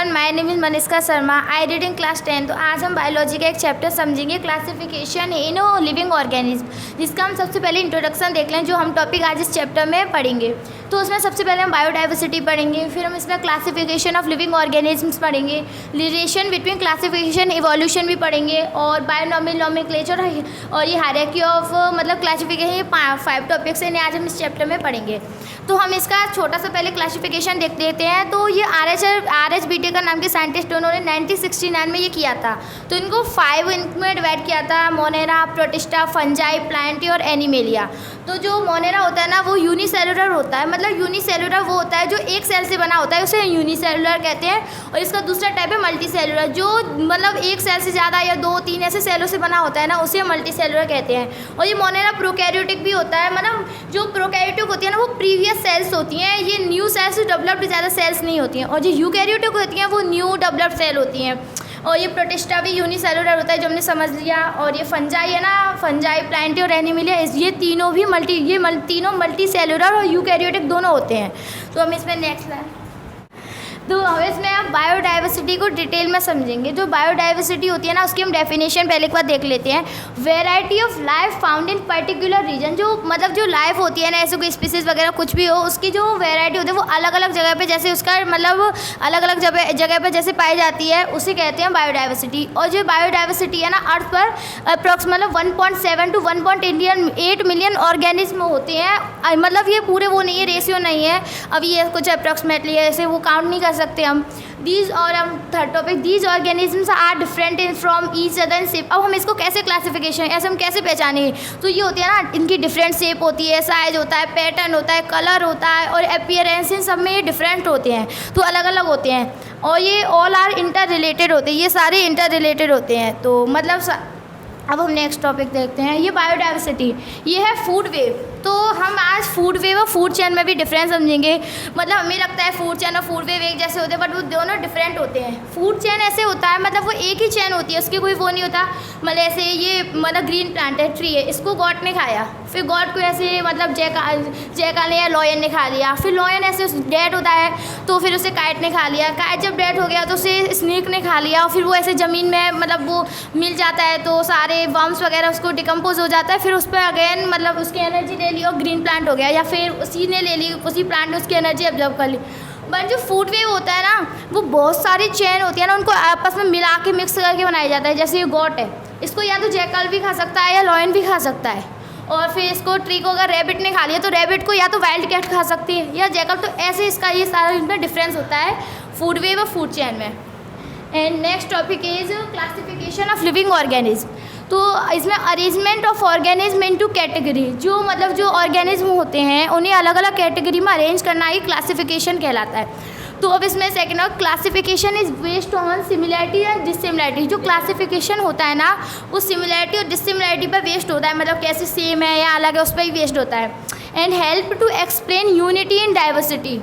Everyone, my name is Manisha Sharma. I read in class 10। तो आज हम बायोलॉजी का एक चैप्टर समझेंगे, क्लासिफिकेशन इन लिविंग ऑर्गेनिज्म, जिसका हम सबसे पहले इंट्रोडक्शन देख लें, जो हम टॉपिक आज इस चैप्टर में पढ़ेंगे। तो उसमें सबसे पहले हम बायोडाइवर्सिटी पढ़ेंगे, फिर हम इसमें क्लासिफिकेशन ऑफ लिविंग ऑर्गेनिज्म्स पढ़ेंगे, रिलेशन बिटवीन क्लासिफिकेशन इवोल्यूशन भी पढ़ेंगे, और बायोनोमेनोमेनक्लेचर और ये हायरार्की ऑफ मतलब क्लासिफिकेशन, ये 5 टॉपिक्स हैं आज हम इस चैप्टर में पढ़ेंगे। तो हम इसका छोटा सा पहले क्लासिफिकेशन देख लेते हैं। तो ये आर.एच. व्हिटेकर नाम के साइंटिस्ट, उन्होंने 1969 में ये किया था। तो इनको 5 इनमें डिवाइड किया था: मोनेरा, प्रोटिस्टा, फंजाई, प्लांटी और एनिमेलिया। तो जो मोनेरा होता है ना, वो यूनिसेलुलर होता है। मतलब यूनिसेलुलर वो होता है जो एक सेल से बना होता है, उसे यूनिसेलुलर कहते हैं। और इसका दूसरा टाइप है मल्टी सेलुलर, जो मतलब एक सेल से ज़्यादा या 2-3 ऐसे सेलों से बना होता है ना, उसे मल्टी सेलुलर कहते हैं। और ये मोनेरा प्रोकैरियोटिक भी होता है। मतलब जो प्रोकैरियोटिक होती है ना, वो प्रीवियस सेल्स होती हैं। ये न्यू सेल्स डेवलप्ड ज़्यादा सेल्स नहीं होती हैं। और जो यूकैरियोटिक होती हैं, वो न्यू डेवलप्ड सेल होती हैं। और ये प्रोटिस्टा भी यूनिसेलुलर होता है, जो हमने समझ लिया। और ये फंजाई है ना, फंजाई, प्लांटी और एनिमेलिया, ये तीनों भी तीनों मल्टी सेलुलर और यूकैरियोटिक दोनों होते हैं। तो हम इसमें नेक्स्ट तो अब इसमें आप बायोडाइवर्सिटी को डिटेल में समझेंगे। जो बायोडाइवर्सिटी होती है ना, उसकी हम डेफिनेशन पहले एक बार देख लेते हैं। Variety of life found in particular region. जो मतलब जो लाइफ होती है ना, ऐसे कोई स्पीसीज वगैरह कुछ भी हो, उसकी जो वेराइटी होती है वो अलग अलग जगह पे, जैसे उसका मतलब अलग अलग जगह पे जैसे पाई जाती है, उसे कहते हैं बायोडाइवर्सिटी। और जो बायोडाइवर्सिटी है ना, अर्थ पर अप्रॉक्स मतलब 1.7 to 1.8 मिलियन ऑर्गेनिज्म होते हैं। मतलब ये पूरे वो नहीं है, रेशियो नहीं है, अभी ये कुछ अप्रॉक्सीमेटली है, ऐसे वो काउंट नहीं कर सकते हम। और हम third topic, these organisms are different in from each other in shape. अब हम इसको कैसे क्लासिफिकेशन, ऐसे हम कैसे पहचानेंगे? तो ये होती है ना, इनकी डिफरेंट शेप होती है, साइज होता है, पैटर्न होता है, कलर होता है, और अपीयरेंस, इन सब में ये डिफरेंट होते हैं, तो अलग अलग होते हैं। और ये ऑल आर इंटर रिलेटेड होते हैं, ये सारे इंटर रिलेटेड होते हैं। तो मतलब अब हम नेक्स्ट टॉपिक देखते हैं। ये बायोडाइवर्सिटी, ये है फूड वेव। तो हम आज फूड वेव और फूड चेन में भी डिफरेंस समझेंगे। मतलब हमें लगता है फूड चेन और फूड वेव एक जैसे होते हैं, बट वो दोनों डिफरेंट होते हैं। फूड चेन ऐसे होता है, मतलब वो एक ही चेन होती है, उसकी कोई वो नहीं होता। मतलब ऐसे ये मतलब ग्रीन प्लांट है, ट्री है, इसको गॉड ने खाया, फिर गॉड को ऐसे मतलब जैकाल ने या लॉयन ने खा लिया, फिर लॉयन ऐसे डेड होता है तो फिर उसे काइट ने खा लिया, काइट जब डेड हो गया तो उसे स्नेक ने खा लिया, और फिर वो ऐसे ज़मीन में मतलब वो मिल जाता है, तो सारे वर्म्स वगैरह उसको डिकम्पोज हो जाता है, फिर उस पर अगेन मतलब उसकी एनर्जी ले ली और ग्रीन प्लांट हो गया, या फिर उसी ने ले ली, उसी प्लांट ने उसकी एनर्जी ऑब्जर्व कर ली। बट जो फूड वेव होता है ना, वो बहुत सारी चेन होती है ना, उनको आपस में मिला के मिक्स करके बनाया जाता है। जैसे ये गॉट है, इसको या तो जैकल भी खा सकता है या लॉयन भी खा सकता है। और फिर इसको ट्री को अगर रैबिट ने खा लिया तो रैबिट को या तो वाइल्ड कैट खा सकती है या जैकल। तो ऐसे इसका ये सारा इनमें डिफरेंस होता है फूड वेव और फूड चेन में। And next topic is classification of living organism. तो इसमें arrangement of organism into category, जो मतलब जो ऑर्गेनिज्म होते हैं उन्हें अलग अलग कैटेगरी में अरेंज करना ही क्लासिफिकेशन कहलाता है। तो अब इसमें सेकेंड और classification is based on similarity and dissimilarity. जो क्लासिफिकेशन होता है ना, वो सिमिलैरिटी और डिसिमिलैरिटी पर बेस्ड होता है, मतलब कैसे सेम है या अलग है उस पर ही बेस्ड होता है। And help to explain unity in diversity.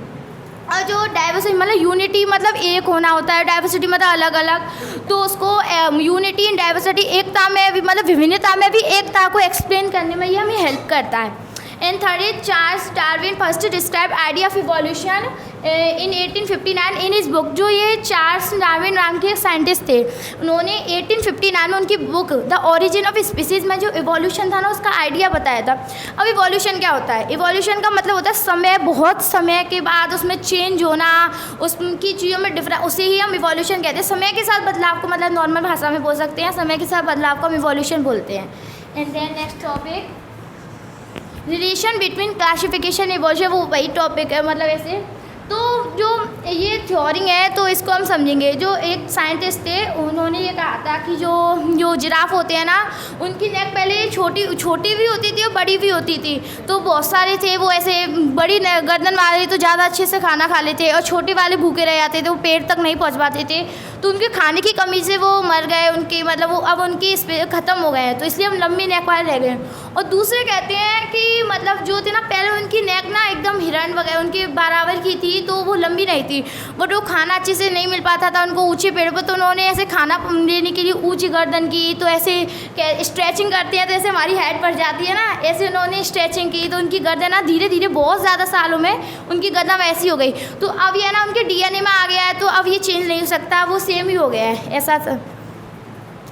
और जो डाइवर्सिटी मतलब यूनिटी मतलब एक होना होता है, डाइवर्सिटी मतलब अलग अलग, तो उसको यूनिटी इन डाइवर्सिटी, एकता में भी मतलब विभिन्नता में भी एकता को एक्सप्लेन करने में ये हमें हेल्प करता है। And third is Charles Darwin first describe idea of evolution in 1859 in his book. जो ये चार्ल्स डार्विन नाम के साइंटिस्ट थे, उन्होंने 1859 में उनकी book the origin of species में जो इवोल्यूशन था ना, उसका आइडिया बताया था। अब इवोल्यूशन क्या होता है? इवोल्यूशन का मतलब होता है समय, बहुत समय के बाद उसमें चेंज होना, उसकी चीज़ों में डिफरेंस, उसे ही हम इवोल्यूशन कहते हैं। समय के साथ बदलाव को मतलब नॉर्मल भाषा में बोल सकते हैं, समय के साथ बदलाव को हम इवोल्यूशन बोलते हैं। And then next topic, relation between classification evolution, वो वही टॉपिक है मतलब ऐसे। तो जो ये थ्योरी है तो इसको हम समझेंगे। जो एक साइंटिस्ट थे, उन्होंने ये कहा था कि जो जिराफ होते हैं ना, उनकी नेक पहले छोटी भी होती थी और बड़ी भी होती थी। तो बहुत सारे थे वो ऐसे, बड़ी गर्दन वाले तो ज़्यादा अच्छे से खाना खा लेते और छोटे वाले भूखे रह जाते थे, वो पेट तक नहीं पहुँच पाते थे। तो उनके खाने की कमी से वो मर गए, उनकी मतलब वो अब उनकी ख़त्म हो गए हैं, तो इसलिए हम लंबी नेक वाले रह गए। और दूसरे कहते हैं कि मतलब जो थे ना, पहले उनकी नेक ना एकदम हिरण वगैरह उनके बराबर की थी, थी तो वो लंबी नहीं थी, बट वो खाना अच्छे से नहीं मिल पाता था उनको ऊंचे पेड़ पर, तो उन्होंने ऐसे खाना लेने के लिए ऊंची गर्दन की, तो ऐसे स्ट्रेचिंग करते हैं तो ऐसे हमारी हाइट बढ़ जाती है ना, ऐसे उन्होंने स्ट्रेचिंग की तो उनकी गर्दन ना धीरे धीरे बहुत ज़्यादा सालों में उनकी गर्दन वैसी हो गई। तो अब ये ना उनके DNA में आ गया है, तो अब ये चेंज नहीं हो सकता, वो सेम ही हो गया है ऐसा।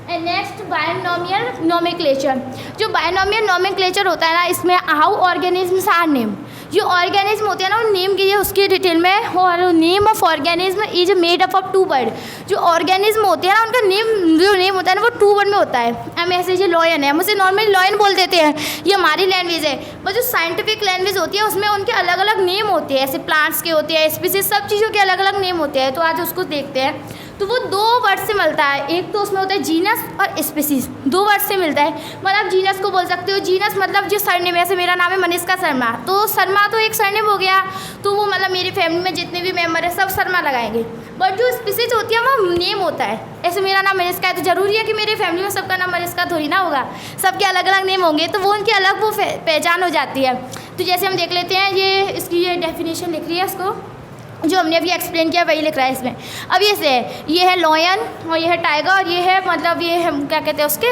And next binomial nomenclature. जो बायनोमियल नोमेनक्लेचर होता है ना, इसमें हाउ ऑर्गेनिज्म्स आर नेम, जो ऑर्गेनिज्म होते हैं ना वो नेम कीजिए उसकी डिटेल में, और name of organism is made up of 2 word. जो ऑर्गेनिज्म होते हैं ना उनका नेम, जो नेम होता है ना वो 2 वर्ड में होता है। हम ऐसे जो लॉयन है, हम उसे नॉर्मली लॉयन बोल देते हैं, ये हमारी लैंग्वेज है, बट जो साइंटिफिक लैंग्वेज होती है उसमें उनके अलग अलग नेम होते हैं, ऐसे प्लांट्स के होते हैं, स्पीसीज, सब चीज़ों के अलग अलग नेम होते हैं। तो आज उसको देखते हैं। तो वो 2 वर्ड से मिलता है, एक तो उसमें होता है जीनस और स्पीसीज, 2 वर्ड से मिलता है। मतलब जीनस को बोल सकते हो, जीनस मतलब जो सरनेम, ऐसे मेरा नाम है मनीषा शर्मा, तो शर्मा तो एक सरनेम हो गया, तो वो मतलब मेरी फैमिली में जितने भी मेम्बर है सब शर्मा लगाएंगे। बट जो स्पीसीज होती है वो नेम होता है, ऐसे मेरा नाम मनीषा है तो ज़रूरी है कि मेरी फैमिली में सबका नाम मनीषा थोड़ी ना होगा, सबके अलग अलग नेम होंगे, तो वो उनकी अलग वो पहचान हो जाती है। तो जैसे हम देख लेते हैं, ये इसकी ये डेफिनेशन लिख रही है, इसको जो हमने अभी एक्सप्लेन किया वही लिख रहा है इसमें। अब ये से ये है लॉयन और ये है टाइगर और ये है मतलब ये है क्या कहते हैं उसके,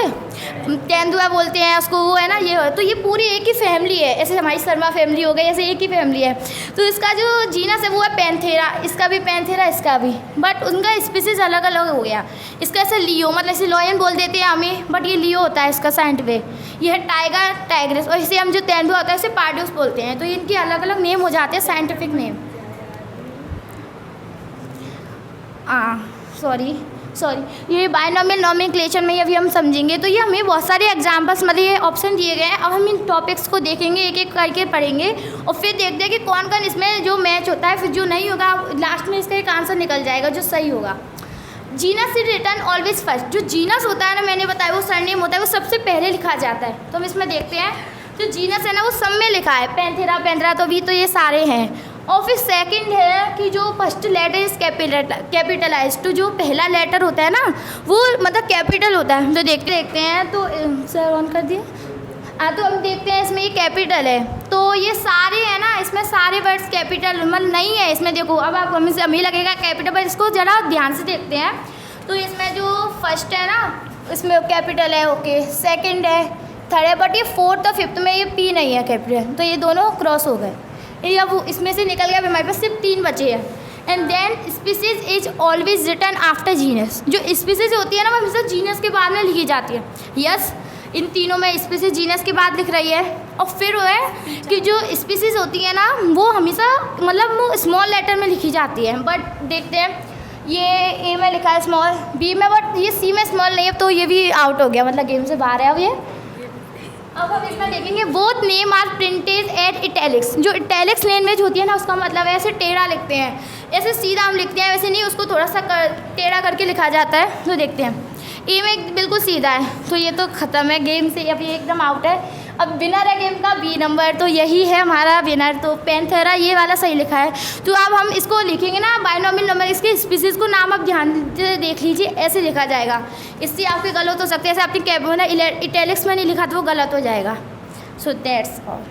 तेंदुआ बोलते हैं उसको, वो है ना ये है। तो ये पूरी एक ही फैमिली है, ऐसे हमारी शर्मा फैमिली हो गई, ऐसे एक ही फैमिली है। तो इसका जो जीनस है वो है पैंथेरा, इसका भी पैंथेरा, इसका भी, बट उनका स्पीसीज अलग अलग हो गया। इसका ऐसे लियो, मतलब इसे लॉयन बोल देते हैं हमें, बट ये लियो होता है इसका साइंटिफिक। ये है टाइगर, टाइग्रेस, और इसे हम जो तेंदुआ होता है इसे पार्डियोस बोलते हैं। तो इनके अलग अलग नेम हो जाते हैं, साइंटिफिक नेम। सॉरी ये बायनोमियल नोमेनक्लेचर में अभी हम समझेंगे। तो ये हमें बहुत सारे एग्जांपल्स मतलब ये ऑप्शन दिए गए हैं। अब हम इन टॉपिक्स को देखेंगे, एक एक करके पढ़ेंगे और फिर देखते हैं कि कौन कौन इसमें जो मैच होता है, फिर जो नहीं होगा लास्ट में इसका एक आंसर निकल जाएगा जो सही होगा। Genus is written always first. जो जीनस होता है ना, मैंने बताया वो सरनेम होता है, वो सबसे पहले लिखा जाता है। तो हम इसमें देखते हैं, जो जीनस है ना वो सब में लिखा है, पैंथेरा, पैंथेरा, तो भी तो ये सारे हैं। और फिर सेकंड है कि जो फर्स्ट लेटर इज कैपिटलाइज, तो जो पहला लेटर होता है ना वो मतलब कैपिटल होता है। तो देखते हैं, तो सर ऑन कर दिए। तो हम देखते हैं इसमें ये कैपिटल है, तो ये सारे हैं ना, इसमें सारे वर्ड्स कैपिटल मतलब नहीं है इसमें। देखो अब आप हमें लगेगा कैपिटल, पर इसको ज़रा ध्यान से देखते हैं। तो इसमें जो फर्स्ट है ना इसमें कैपिटल है, ओके, सेकेंड है, थर्ड है, बट ये फोर्थ और फिफ्थ में ये पी नहीं है कैपिटल, तो ये दोनों क्रॉस हो गए। ये अब इसमें से निकल गया, हमारे पास सिर्फ 3 बचे हैं। And then species is always written after genus. जो स्पीसीज होती है ना वो हमेशा जीनस के बाद में लिखी जाती है। यस, इन तीनों में स्पीसीज जीनस के बाद लिख रही है। और फिर वो है कि जो स्पीसीज होती है ना वो हमेशा मतलब वो स्मॉल लेटर में लिखी जाती है। बट देखते हैं, ये ए में लिखा है स्मॉल, बी में, बट ये सी में स्मॉल नहीं है, तो ये भी आउट हो गया, मतलब गेम से बाहर है अब ये। अब हम इसमें देखेंगे both name are printed at italics. जो इटैलिक्स लैंग्वेज होती है ना उसका मतलब है ऐसे टेढ़ा लिखते हैं, ऐसे सीधा हम लिखते हैं वैसे नहीं, उसको थोड़ा सा टेढ़ा करके लिखा जाता है। तो देखते हैं, ए में बिल्कुल सीधा है, तो ये तो ख़त्म है गेम से, अब ये एकदम आउट है। अब विनर है गेम का बी नंबर, तो यही है हमारा विनर। तो पैंथेरा ये वाला सही लिखा है। तो अब हम इसको लिखेंगे ना बायनोमियल नंबर, इसके स्पीसीज़ को नाम आप ध्यान से देख लीजिए, ऐसे लिखा जाएगा। इससे आपके गलत हो सकते हैं, ऐसे आपने इटैलिक्स में नहीं लिखा तो वो गलत हो जाएगा। So that's all.